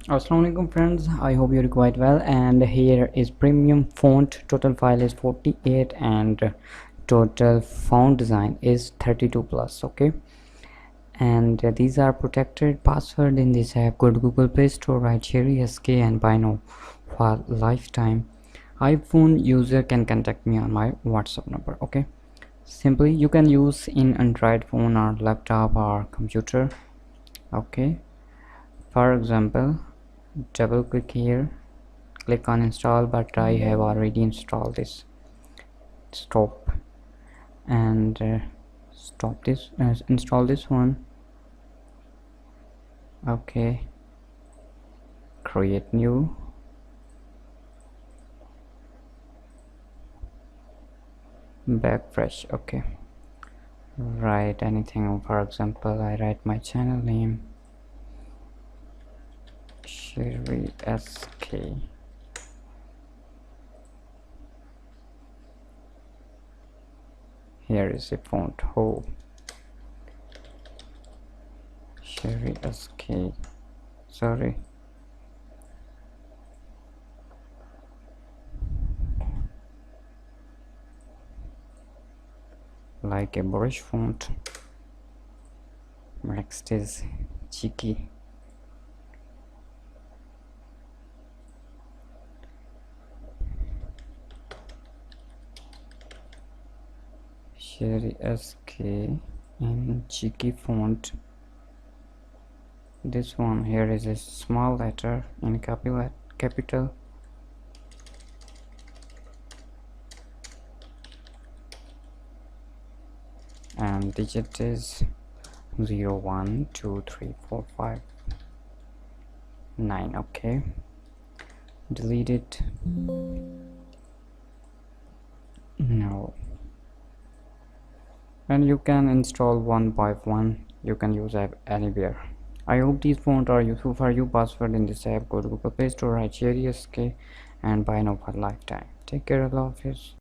Assalamualaikum friends, I hope you're quite well. And here is premium font. Total file is 48 and total font design is 32 plus. Okay, and these are protected password in this app. Go to Google Play Store, write Sheri SK and buy now for lifetime. iPhone user can contact me on my WhatsApp number. Okay, simply you can use in Android phone or laptop or computer. Okay, for example, double click here, click on install, but I have already installed this. Stop and stop this, install this one. Okay, create new, Bagfresh. Okay, write anything. For example, I write my channel name, Sheri SK. Here is the font. Oh, Sheri SK. Sorry. Like a brush font. Next is cheeky. Sheri SK in cheeky font. This one here is a small letter in capital. And digit is 0 1 2 3 4 5 9. Okay, delete it. No, and you can install one by one. You can use app anywhere. I hope these fonts are useful for you. Password in this app. Go to Google Play Store, write Sheri SK and buy now for lifetime. Take care, Allah Hafiz.